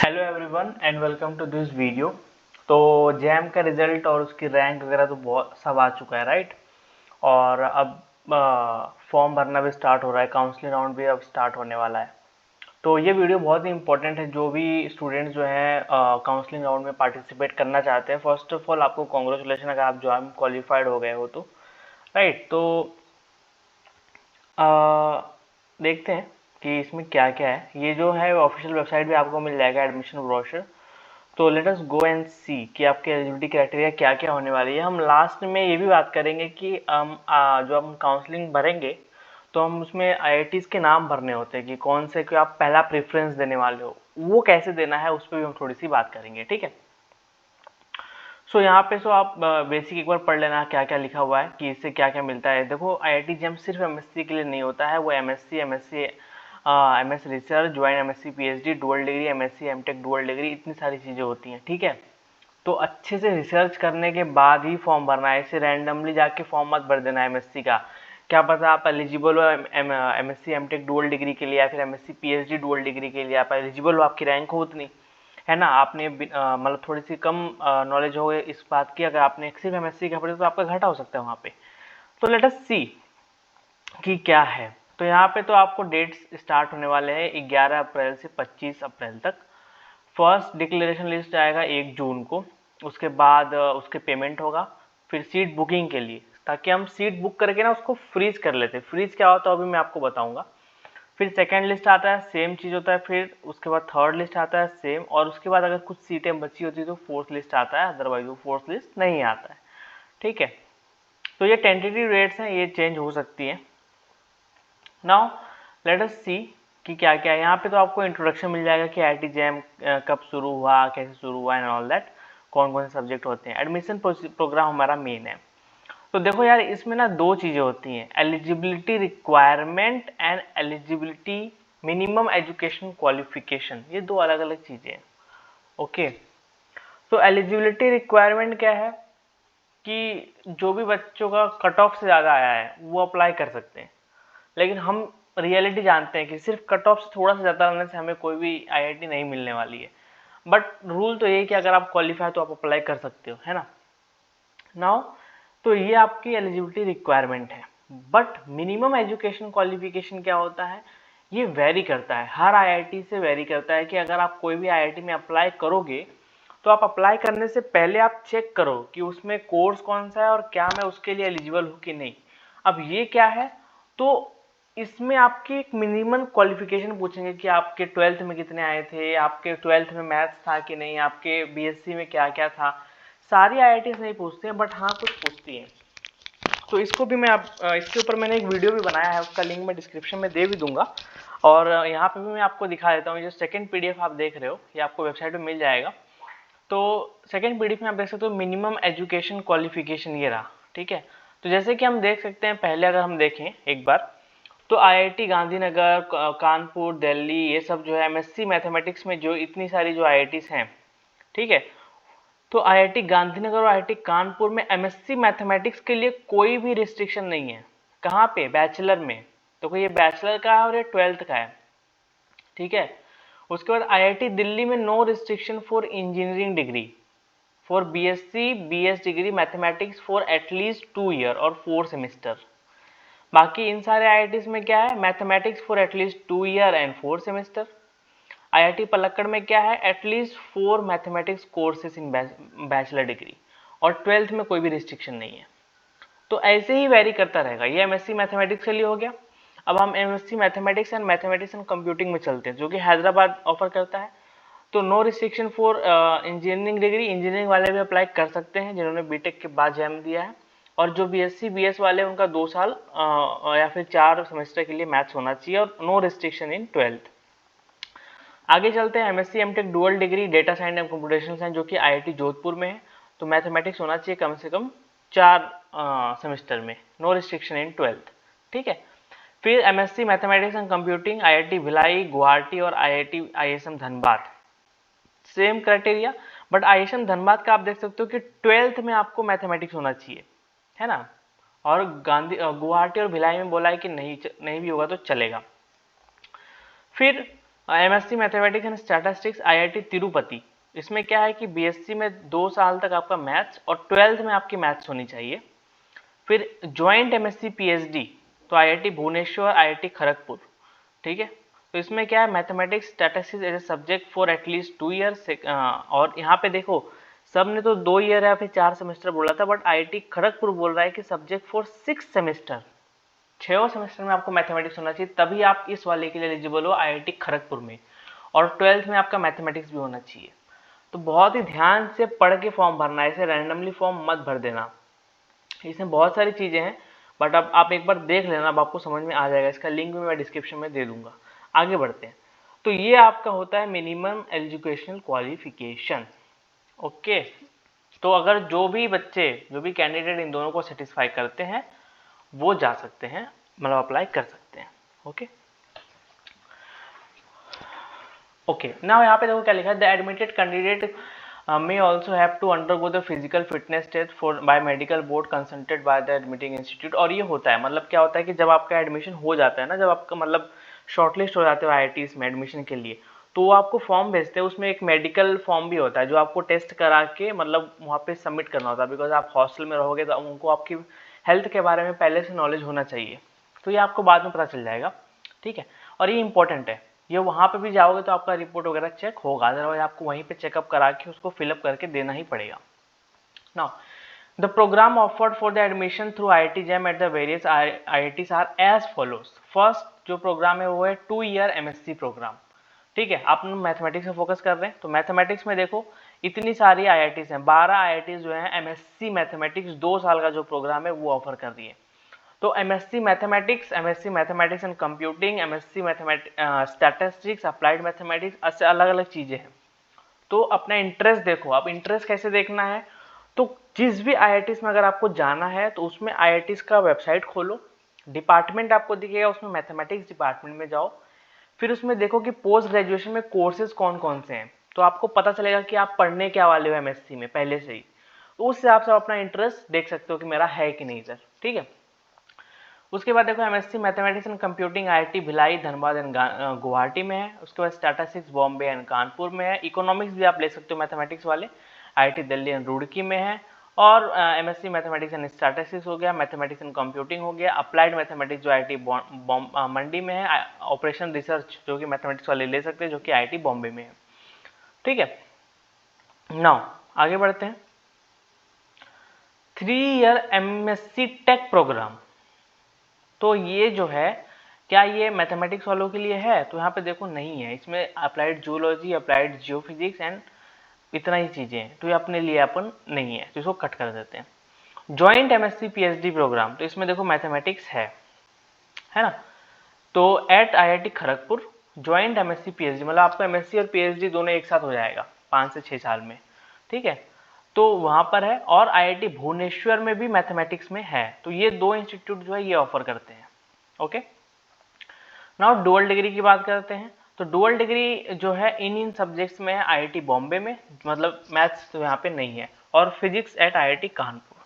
Hello everyone and welcome to this video. तो JAM का result और उसकी रैंक वगैरह तो बहुत सब आ चुका है, राइट। और अब फॉर्म भरना भी स्टार्ट हो रहा है, काउंसलिंग राउंड भी अब स्टार्ट होने वाला है। तो ये वीडियो बहुत ही इंपॉर्टेंट है। जो भी स्टूडेंट्स जो हैं काउंसलिंग राउंड में पार्टिसिपेट करना चाहते हैं, फर्स्ट ऑफ ऑल आपको कॉन्ग्रेचुलेशन अगर आप जॉइन क्वालिफाइड हो गए हो तो, राइट। तो देखते हैं कि इसमें क्या क्या है। ये जो है ऑफिशियल वेबसाइट भी आपको मिल जाएगा, एडमिशन ब्रोशर। तो लेट अस गो एंड सी कि आपके एलिजिबिलिटी क्राइटेरिया क्या क्या होने वाली है। हम लास्ट में ये भी बात करेंगे कि हम जो हम काउंसलिंग भरेंगे तो हम उसमें आईआईटीज़ के नाम भरने होते हैं कि कौन से को आप पहला प्रेफरेंस देने वाले हो, वो कैसे देना है उस पर भी हम थोड़ी सी बात करेंगे, ठीक है। सो यहाँ पे आप बेसिक एक बार पढ़ लेना क्या क्या लिखा हुआ है कि इससे क्या क्या मिलता है। देखो आईआईटी जेम सिर्फ एमएससी के लिए नहीं होता है, वो MSc, MS research, join MSc PhD, dual degree, MSc MTech dual degree, इतनी सारी चीज़ें होती हैं, ठीक है। तो अच्छे से रिसर्च करने के बाद ही फॉर्म भरना है, ऐसे रैंडमली जाके फॉर्म मत भर देना है एमएससी का। क्या पता आप एलिजिबल हो एमएससी एमटेक डुअल डिग्री के लिए या फिर एमएससी पीएचडी डुअल डिग्री के लिए, आप एलिजिबल हो, आपकी रैंक हो उतनी, है ना। आपने मतलब थोड़ी सी कम नॉलेज हो इस बात की, अगर आपने सिर्फ एमएससी का पढ़ी तो आपका घाटा हो सकता है वहाँ पे। तो लेट अस सी कि क्या है। तो यहाँ पे तो आपको डेट्स स्टार्ट होने वाले हैं 11 अप्रैल से 25 अप्रैल तक। फर्स्ट डिक्लेरेशन लिस्ट आएगा 1 जून को, उसके बाद उसके पेमेंट होगा। फिर सीट बुकिंग के लिए, ताकि हम सीट बुक करके ना उसको फ्रीज कर लेते। फ्रीज क्या होता है अभी मैं आपको बताऊंगा। फिर सेकंड लिस्ट आता है, सेम चीज़ होता है। फिर उसके बाद थर्ड लिस्ट आता है सेम, और उसके बाद अगर कुछ सीटें बची होती है तो फोर्थ लिस्ट आता है, अदरवाइज वो फोर्थ लिस्ट नहीं आता है, ठीक है। तो ये टेंटेटिव डेट्स हैं, ये चेंज हो सकती है। नाउ लेट अस सी कि क्या क्या है। यहाँ पे तो आपको इंट्रोडक्शन मिल जाएगा कि आईआईटी जैम कब शुरू हुआ, कैसे शुरू हुआ एंड ऑल दैट, कौन कौन से सब्जेक्ट होते हैं। एडमिशन प्रोग्राम हमारा मेन है। तो देखो यार, इसमें ना दो चीज़ें होती हैं, eligibility requirement and eligibility minimum education qualification, ये दो अलग अलग चीज़ें हैं, ओके। तो एलिजिबिलिटी रिक्वायरमेंट क्या है कि जो भी बच्चों का कट ऑफ से ज़्यादा आया है वो अप्लाई कर सकते हैं। लेकिन हम रियलिटी जानते हैं कि सिर्फ कट ऑफ से थोड़ा सा ज़्यादा आने से हमें कोई भी आईआईटी नहीं मिलने वाली है। बट रूल तो ये है कि अगर आप क्वालिफाई तो आप अप्लाई कर सकते हो, है ना। नाउ तो ये आपकी एलिजिबिलिटी रिक्वायरमेंट है। बट मिनिमम एजुकेशन क्वालिफिकेशन क्या होता है, ये वेरी करता है, हर आईआईटी से वेरी करता है। कि अगर आप कोई भी आईआईटी में अप्लाई करोगे तो आप अप्लाई करने से पहले आप चेक करो कि उसमें कोर्स कौन सा है और क्या मैं उसके लिए एलिजिबल हूँ कि नहीं। अब ये क्या है, तो इसमें आपकी एक मिनिमम क्वालिफिकेशन पूछेंगे कि आपके 12th में कितने आए थे, आपके 12th में मैथ्स था कि नहीं, आपके बीएससी में क्या क्या था। सारी आईआईटीज नहीं पूछते हैं, बट हाँ कुछ पूछती हैं। तो इसको भी मैं इसके ऊपर मैंने एक वीडियो भी बनाया है, उसका लिंक मैं डिस्क्रिप्शन में दे भी दूंगा। और यहाँ पे भी मैं आपको दिखा देता हूँ। जो सेकंड पीडीएफ आप देख रहे हो ये आपको वेबसाइट पे मिल जाएगा। तो सेकंड पीडीएफ में आप देख सकते हो मिनिमम एजुकेशन क्वालिफिकेशन, ये रहा, ठीक है। तो जैसे कि हम देख सकते हैं, पहले अगर हम देखें एक बार, तो आईआईटी गांधीनगर, कानपुर, दिल्ली, ये सब जो है एमएससी मैथमेटिक्स में जो इतनी सारी जो आईआईटीज हैं, ठीक है। तो आईआईटी गांधीनगर और आईआईटी कानपुर में एमएससी मैथमेटिक्स के लिए कोई भी रिस्ट्रिक्शन नहीं है। कहाँ पे, बैचलर में। तो ये बैचलर का है और ये 12th का है, ठीक है। उसके बाद आईआईटी दिल्ली में no restriction for engineering degree, for BSc BS degree mathematics for at least 2 year और 4 सेमेस्टर। बाकी इन सारे आईआईटीज में क्या है, mathematics for at least 2 year and 4 semester. IIT Palakkad में क्या है, at least 4 mathematics courses in bachelor degree, और 12th में कोई भी रिस्ट्रिक्शन नहीं है। तो ऐसे ही वेरी करता रहेगा। ये एमएससी मैथमेटिक्स के लिए हो गया। अब हम एमएससी मैथमेटिक्स एंड कंप्यूटिंग में चलते हैं, जो कि हैदराबाद ऑफर करता है। तो no restriction for engineering degree, engineering वाले भी अप्लाई कर सकते हैं जिन्होंने बीटेक के बाद जैम दिया है। और जो बीएससी बीएस वाले उनका 2 साल या फिर 4 सेमेस्टर के लिए मैथ्स होना चाहिए, और नो रिस्ट्रिक्शन इन 12th। आगे चलते हैं, MSc MTech dual degree data science and computation science, जो कि आईआईटी जोधपुर में है। तो मैथमेटिक्स होना चाहिए कम से कम 4 सेमेस्टर में, नो रिस्ट्रिक्शन इन 12th, ठीक है। फिर MSc mathematics and computing IIT Bhilai, Guwahati और IIT ISM Dhanbad, same criteria. But ISM Dhanbad का आप देख सकते हो कि 12th में आपको मैथमेटिक्स होना चाहिए, है ना। और गुवाहाटी और भिलाई में बोला है कि नहीं भी होगा तो चलेगा। फिर MSc mathematics and statistics IIT Tirupati, इसमें क्या है कि बीएससी में 2 साल तक आपका मैथ्स और 12th में आपकी मैथ्स होनी चाहिए। फिर ज्वाइंट एमएससी पीएचडी तो आईआईटी भुवनेश्वर, आईआईटी खड़गपुर, ठीक है। तो इसमें क्या है, mathematics statistics as a subject for at least 2 years, और यहाँ पे देखो सब ने तो 2 ईयर या फिर 4 सेमेस्टर बोला था, बट आईआईटी खड़गपुर बोल रहा है कि सब्जेक्ट फॉर 6 सेमेस्टर, 6 सेमेस्टर में आपको मैथमेटिक्स होना चाहिए, तभी आप इस वाले के लिए एलिजिबल हो आईआईटी खड़गपुर में, और 12th में आपका मैथमेटिक्स भी होना चाहिए। तो बहुत ही ध्यान से पढ़ के फॉर्म भरना है, ऐसे रैंडमली फॉर्म मत भर देना। इसमें बहुत सारी चीज़ें हैं, बट अब आप एक बार देख लेना, अब आपको समझ में आ जाएगा। इसका लिंक भी मैं डिस्क्रिप्शन में दे दूंगा। आगे बढ़ते हैं। तो ये आपका होता है मिनिमम एजुकेशनल क्वालिफिकेशन। ओके, तो अगर जो भी बच्चे, जो भी कैंडिडेट इन दोनों को सेटिस्फाई करते हैं वो जा सकते हैं, मतलब अप्लाई कर सकते हैं। ओके ओके, नाउ यहाँ पे देखो क्या लिखा है, the admitted candidate may also have to undergo the physical fitness test for by medical board consulted by the admitting institute। और ये होता है, मतलब क्या होता है कि जब आपका एडमिशन हो जाता है ना, जब आपका मतलब शॉर्टलिस्ट हो जाते हो आईआईटीज में एडमिशन के लिए, तो वो आपको फॉर्म भेजते हैं, उसमें एक मेडिकल फॉर्म भी होता है जो आपको टेस्ट करा के मतलब वहाँ पे सबमिट करना होता है, बिकॉज आप हॉस्टल में रहोगे तो उनको आपकी हेल्थ के बारे में पहले से नॉलेज होना चाहिए, तो ये आपको बाद में पता चल जाएगा, ठीक है। और ये इंपॉर्टेंट है, ये वहाँ पे भी जाओगे तो आपका रिपोर्ट वगैरह चेक होगा, अदरवाइज आपको वहीं पे चेकअप करा के उसको फिलअप करके देना ही पड़ेगा। Now the program offered for the admission through IIT JAM at the various IITs are as follows. First जो प्रोग्राम है वो है 2 ईयर एमएससी प्रोग्राम, ठीक है। आप मैथमेटिक्स में फोकस कर रहे हैं तो मैथमेटिक्स में देखो इतनी सारी आईआईटीज हैं, 12 आईआईटीज जो हैं एमएससी मैथमेटिक्स 2 साल का जो प्रोग्राम है वो ऑफर कर रही है। तो MSc mathematics and computing, MSc statistics, applied mathematics, ऐसे अलग अलग चीजें हैं। तो अपना इंटरेस्ट देखो, आप इंटरेस्ट कैसे देखना है, तो जिस भी आईआईटीज में अगर आपको जाना है तो उसमें आईआईटीज का वेबसाइट खोलो, डिपार्टमेंट आपको दिखेगा, उसमें मैथमेटिक्स डिपार्टमेंट में जाओ, फिर उसमें देखो कि पोस्ट ग्रेजुएशन में कोर्सेज कौन कौन से हैं, तो आपको पता चलेगा कि आप पढ़ने क्या वाले हो एमएससी में पहले से ही, तो उस हिसाब से आप अपना इंटरेस्ट देख सकते हो कि मेरा है कि नहीं सर, ठीक है। उसके बाद देखो MSc mathematics and computing IIT Bhilai, Dhanbad and Guwahati में है। उसके बाद स्टैटिस्टिक्स बॉम्बे एंड कानपुर में है। इकोनॉमिक्स भी आप ले सकते हो मैथमेटिक्स वाले, आईआईटी दिल्ली एंड रुड़की में है। और एमएससी मैथमेटिक्स एंड स्टैटिस्टिक्स हो गया, मैथमेटिक्स एंड कंप्यूटिंग हो गया, अप्लाइड मैथमेटिक्स जो आईआईटी मंडी में है, ऑपरेशन रिसर्च जो कि मैथमेटिक्स वाले ले सकते हैं जो कि आईआईटी बॉम्बे में है, ठीक है। नाउ आगे बढ़ते हैं। 3 ईयर एमएससी टेक प्रोग्राम, तो ये जो है क्या ये मैथमेटिक्स वालों के लिए है, तो यहाँ पे देखो नहीं है, इसमें applied zoology, applied geophysics and इतना ही चीजें हैं, तो ये अपने लिए अपन नहीं है, तो इसको कट कर देते हैं। ज्वाइंट एमएससी पीएचडी प्रोग्राम, तो इसमें देखो मैथमेटिक्स है ना, तो eight IIT Kharagpur joint MSc PhD, मतलब आपको एमएससी और पीएचडी दोनों एक साथ हो जाएगा 5 से 6 साल में, ठीक है। तो वहां पर है, और आईआईटी भुवनेश्वर में भी मैथमेटिक्स में है, तो ये 2 इंस्टीट्यूट जो है ये ऑफर करते हैं। ओके, नाउ डुअल डिग्री की बात करते हैं। तो डुअल डिग्री जो है इन सब्जेक्ट्स में है आईआईटी बॉम्बे में, मतलब मैथ्स तो यहाँ पे नहीं है, और physics at IIT Kanpur.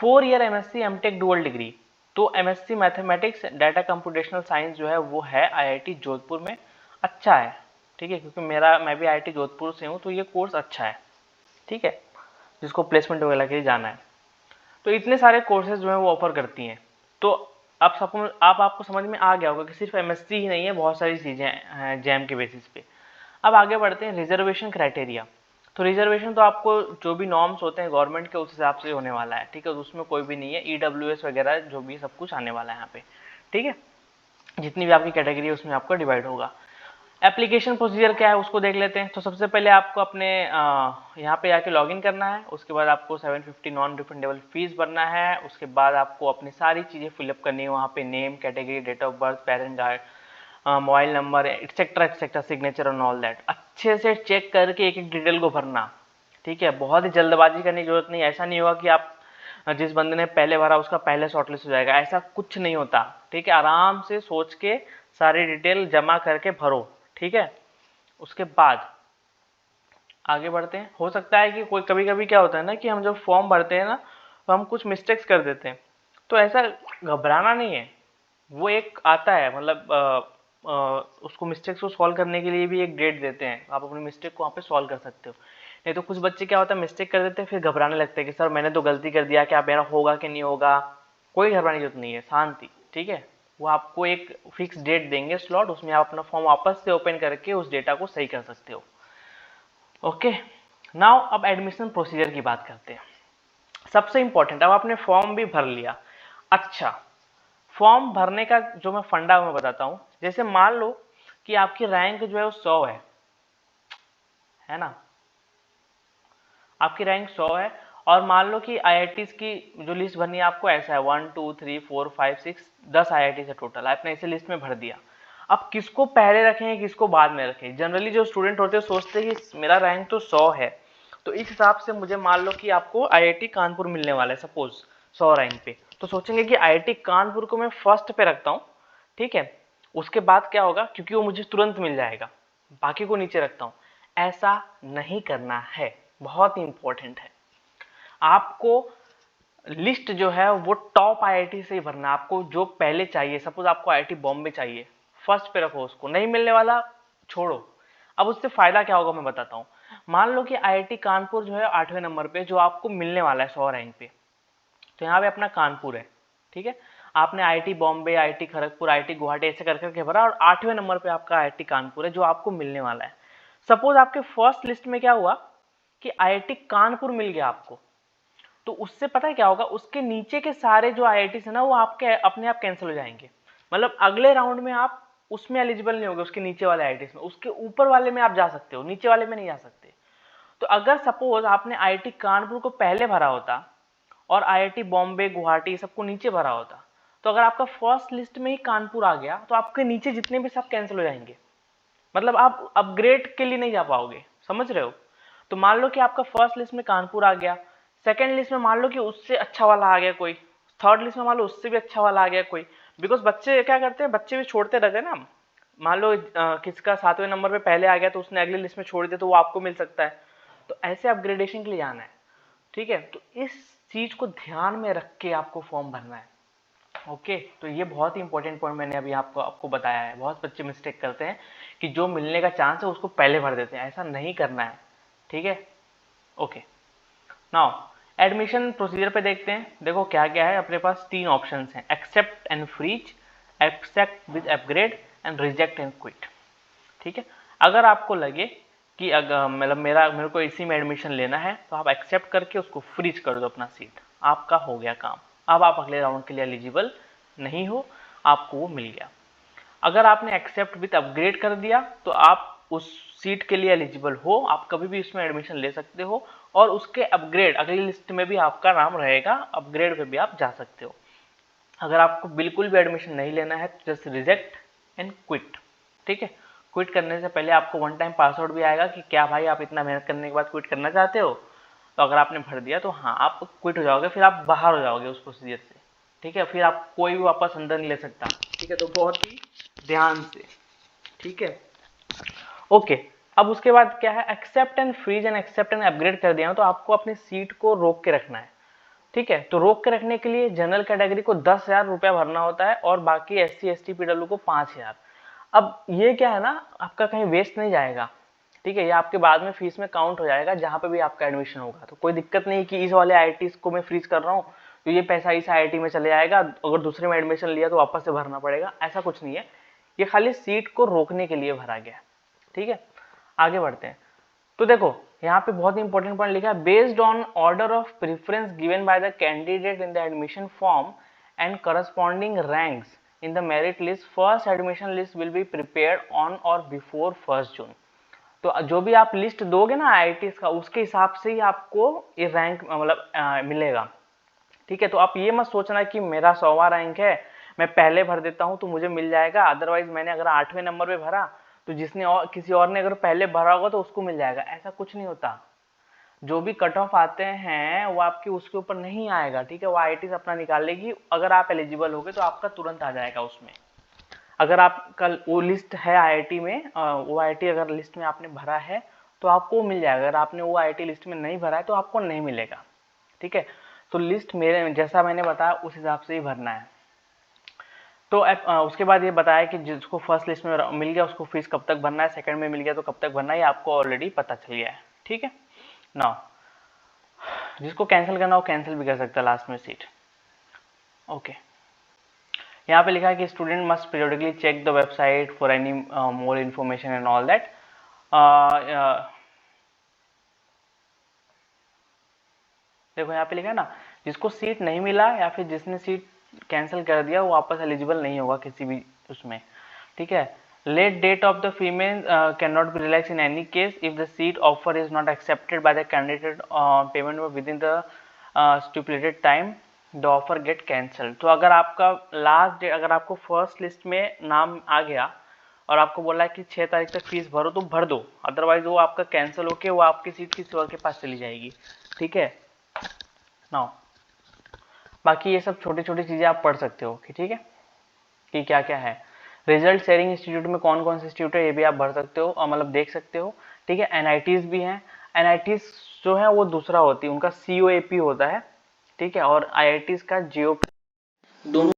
4 year MSc MTech dual degree, तो MSc mathematics data computational science जो है वो है आईआईटी जोधपुर में, अच्छा है, ठीक है, क्योंकि मैं भी आईआईटी जोधपुर से हूँ, तो ये कोर्स अच्छा है, ठीक है, जिसको प्लेसमेंट वगैरह के लिए जाना है। तो इतने सारे कोर्सेज जो है वो ऑफर करती हैं। तो आपको समझ में आ गया होगा कि सिर्फ एमएससी ही नहीं है, बहुत सारी चीज़ें हैं जैम के बेसिस पे। अब आगे बढ़ते हैं रिजर्वेशन क्राइटेरिया। तो रिजर्वेशन तो आपको जो भी नॉर्म्स होते हैं गवर्नमेंट के उस हिसाब से होने वाला है, ठीक है, तो उसमें कोई भी नहीं है, ईडब्ल्यूएस वगैरह जो भी सब कुछ आने वाला है यहाँ पे, ठीक है, जितनी भी आपकी कैटेगरी है उसमें आपका डिवाइड होगा। एप्लीकेशन प्रोसीजर क्या है उसको देख लेते हैं। तो सबसे पहले आपको अपने यहाँ पे आके लॉगिन करना है, उसके बाद आपको 750 नॉन रिफंडेबल फीस भरना है, उसके बाद आपको अपनी सारी चीज़ें फिलअप करनी है वहाँ पे, name, category, date of birth, parent guide, mobile number, etcetera, signature और ऑल दैट, अच्छे से चेक करके एक एक डिटेल को भरना, ठीक है। बहुत ही जल्दबाजी करने की जरूरत नहीं, ऐसा नहीं होगा कि आप जिस बंदे ने पहले भरा उसका पहले शॉर्टलिस्ट हो जाएगा, ऐसा कुछ नहीं होता, ठीक है। आराम से सोच के सारी डिटेल जमा करके भरो, ठीक है। उसके बाद आगे बढ़ते हैं। हो सकता है कि कोई कभी कभी क्या होता है ना कि हम जब फॉर्म भरते हैं ना तो हम कुछ मिस्टेक्स कर देते हैं, तो ऐसा घबराना नहीं है, वो एक आता है, मतलब उसको मिस्टेक्स को सॉल्व करने के लिए भी एक डेट देते हैं, आप अपनी मिस्टेक को वहाँ पे सॉल्व कर सकते हो। नहीं तो कुछ बच्चे क्या होता है, मिस्टेक कर देते हैं फिर घबराने लगते हैं कि सर मैंने तो गलती कर दिया, क्या मेरा होगा कि नहीं होगा। कोई घबराने की जरूरत नहीं है, शांति, ठीक है। वो आपको एक फिक्स डेट देंगे स्लॉट, उसमें आप अपना फॉर्म वापस से ओपन करके उस डेटा को सही कर सकते हो। ओके, नाउ अब एडमिशन प्रोसीजर की बात करते हैं। सबसे इंपॉर्टेंट, अब आपने फॉर्म भी भर लिया। अच्छा, फॉर्म भरने का जो मैं फंडा मैं बताता हूँ। जैसे मान लो कि आपकी रैंक जो है वो 100 है ना, आपकी रैंक 100 है, और मान लो कि आईआईटीज की जो लिस्ट भरनी है आपको ऐसा है 1 2 3 4 5 6 10 आईआईटी है टोटल, आपने इसे लिस्ट में भर दिया। अब किसको पहले रखें किसको बाद में रखें? जनरली जो स्टूडेंट होते हैं सोचते हैं कि मेरा रैंक तो 100 है, तो इस हिसाब से मुझे मान लो कि आपको आईआईटी कानपुर मिलने वाला है सपोज 100 रैंक पे, तो सोचेंगे कि आईआईटी कानपुर को मैं फर्स्ट पे रखता हूँ, ठीक है। उसके बाद क्या होगा, क्योंकि वो मुझे तुरंत मिल जाएगा, बाकी को नीचे रखता हूँ। ऐसा नहीं करना है, बहुत ही इंपॉर्टेंट है। आपको लिस्ट जो है वो टॉप आईआईटी से ही भरना है। आपको जो पहले चाहिए, सपोज आपको आईआईटी बॉम्बे चाहिए, फर्स्ट पे रखो उसको, नहीं मिलने वाला छोड़ो। अब उससे फायदा क्या होगा मैं बताता हूँ। मान लो कि आईआईटी कानपुर जो है 8वें नंबर पे जो आपको मिलने वाला है 100 रैंक पे, तो यहाँ पे अपना कानपुर है, ठीक है। आपने IIT Bombay, IIT Kharagpur, IIT Guwahati ऐसे कर करके भरा, और 8वें नंबर पे आपका आईआईटी कानपुर है जो आपको मिलने वाला है। सपोज आपके फर्स्ट लिस्ट में क्या हुआ कि आईआईटी कानपुर मिल गया आपको, तो उससे पता है क्या होगा, उसके नीचे के सारे जो आईआईटी है ना वो आपके अपने आप कैंसिल हो जाएंगे। मतलब अगले राउंड में आप उसमें एलिजिबल नहीं होगे, उसके नीचे वाले आईआईटी में, उसके ऊपर वाले में आप जा सकते हो, नीचे वाले में नहीं जा सकते। तो अगर सपोज आपने आईआईटी कानपुर को पहले भरा होता और आईआईटी बॉम्बे, गुवाहाटी सबको नीचे भरा होता, तो अगर आपका फर्स्ट लिस्ट में ही कानपुर आ गया तो आपके नीचे जितने भी सब कैंसिल हो जाएंगे। मतलब आप अपग्रेड के लिए नहीं जा पाओगे, समझ रहे हो। तो मान लो कि आपका फर्स्ट लिस्ट में कानपुर आ गया, सेकंड लिस्ट में मान लो कि उससे अच्छा वाला आ गया कोई, थर्ड लिस्ट में मान लो उससे भी अच्छा वाला आ गया कोई। बिकॉज बच्चे क्या करते हैं, बच्चे भी छोड़ते रहते हैं ना। मान लो किसका 7वें नंबर पे पहले आ गया तो उसने अगली लिस्ट में छोड़ दिया, तो वो आपको मिल सकता है। तो ऐसे अपग्रेडेशन के लिए जाना है, ठीक है। तो इस चीज को ध्यान में रख के आपको फॉर्म भरना है। ओके, तो ये बहुत ही इंपॉर्टेंट पॉइंट मैंने अभी आपको बताया है। बहुत बच्चे मिस्टेक करते हैं कि जो मिलने का चांस है उसको पहले भर देते हैं, ऐसा नहीं करना है, ठीक है। ओके, नाउ एडमिशन प्रोसीजर पे देखते हैं। देखो क्या क्या है अपने पास, 3 ऑप्शंस हैं, accept and freeze, accept with upgrade and reject and quit, ठीक है। अगर आपको लगे कि अगर मतलब मेरे को इसी में एडमिशन लेना है, तो आप एक्सेप्ट करके उसको फ्रीज कर दो अपना सीट, आपका हो गया काम। अब आप अगले राउंड के लिए एलिजिबल नहीं हो, आपको वो मिल गया। अगर आपने एक्सेप्ट विद अपग्रेड कर दिया तो आप उस सीट के लिए एलिजिबल हो, आप कभी भी इसमें एडमिशन ले सकते हो, और उसके अपग्रेड अगली लिस्ट में भी आपका नाम रहेगा, अपग्रेड पे भी आप जा सकते हो। अगर आपको बिल्कुल भी एडमिशन नहीं लेना है तो जस्ट रिजेक्ट एंड क्विट, ठीक है। क्विट करने से पहले आपको वन टाइम पासवर्ड भी आएगा कि क्या भाई आप इतना मेहनत करने के बाद क्विट करना चाहते हो। तो अगर आपने भर दिया तो हाँ आप क्विट हो जाओगे, फिर आप बाहर हो जाओगे उस प्रोसीजर से, ठीक है। फिर आप कोई भी वापस अंदर नहीं ले सकता, ठीक है। तो बहुत ही ध्यान से, ठीक है। ओके, अब उसके बाद क्या है, accept and freeze and accept and upgrade कर दिया तो आपको अपनी सीट को रोक के रखना है, ठीक है। तो रोक के रखने के लिए जनरल कैटेगरी को 10,000 रुपया भरना होता है और बाकी SC ST PW को 5,000। अब ये क्या है ना, आपका कहीं वेस्ट नहीं जाएगा, ठीक है। ये आपके बाद में फीस में काउंट हो जाएगा जहां पे भी आपका एडमिशन होगा। तो कोई दिक्कत नहीं कि इस वाले IIT को मैं फ्रीज कर रहा हूँ तो ये पैसा इस IIT में चले जाएगा, अगर दूसरे में एडमिशन लिया तो वापस से भरना पड़ेगा, ऐसा कुछ नहीं है। ये खाली सीट को रोकने के लिए भरा गया, ठीक है। आगे बढ़ते हैं। तो देखो यहाँ पे बहुत इंपॉर्टेंट पॉइंट लिखा है, based on order of preference given by the candidate in the admission form and corresponding ranks in the merit list, first admission list will be prepared on और बिफोर 1 जून। तो जो भी आप लिस्ट दोगे ना IITs का, उसके हिसाब से ही आपको ये रैंक मतलब मिलेगा, ठीक है। तो आप ये मत सोचना कि मेरा 100वां रैंक है, मैं पहले भर देता हूँ तो मुझे मिल जाएगा, अदरवाइज मैंने अगर 8वें नंबर पे भरा तो जिसने और किसी और ने अगर पहले भरा होगा तो उसको मिल जाएगा, ऐसा कुछ नहीं होता। जो भी कट ऑफ आते हैं वो आपके उसके ऊपर नहीं आएगा, ठीक है। वो IIT अपना निकाल लेगी, अगर आप एलिजिबल होगे तो आपका तुरंत आ जाएगा उसमें। अगर आप कल वो लिस्ट है IIT में, वो IIT अगर लिस्ट में आपने भरा है तो आपको मिल जाएगा, अगर आपने वो IIT लिस्ट में नहीं भरा है तो आपको नहीं मिलेगा, ठीक है। तो लिस्ट मेरे जैसा मैंने बताया उस हिसाब से ही भरना है। तो उसके बाद ये बताया कि जिसको फर्स्ट लिस्ट में मिल गया उसको फीस कब तक भरना है, सेकंड में मिल गया तो कब तक भरना है, ये आपको ऑलरेडी पता चल गया है। ठीक है ना, जिसको कैंसिल करना हो कैंसिल भी कर सकता है लास्ट में सीट। ओके, यहाँ पे लिखा है कि student must periodically check the website for any more information and all that. देखो यहाँ पे लिखा है ना, जिसको सीट नहीं मिला या फिर जिसने सीट कैंसिल कर दिया वो वापस एलिजिबल नहीं होगा किसी भी उसमें। ठीक है, late date of the female can not be relax in any case if the seat offer is not accepted by the candidate payment with in the stipulated time the offer get cancel. तो अगर आपका last date, अगर आपको first list में नाम आ गया और आपको बोला है कि 6 तारीख तक फीस भरो तो भर दो, अदरवाइज वो आपका कैंसिल होके वो आपकी सीट किसी और के पास चली जाएगी। ठीक है ना, बाकी ये सब छोटी छोटी चीज़ें आप पढ़ सकते हो कि ठीक है कि क्या क्या है। रिजल्ट शेयरिंग इंस्टीट्यूट में कौन कौन से इंस्टीट्यूट है ये भी आप भर सकते हो और मतलब देख सकते हो। ठीक है, एनआईटीज भी हैं, एनआईटीज जो है वो दूसरा होती है, उनका COAP होता है। ठीक है, और आईआईटीज का GOP, दोनों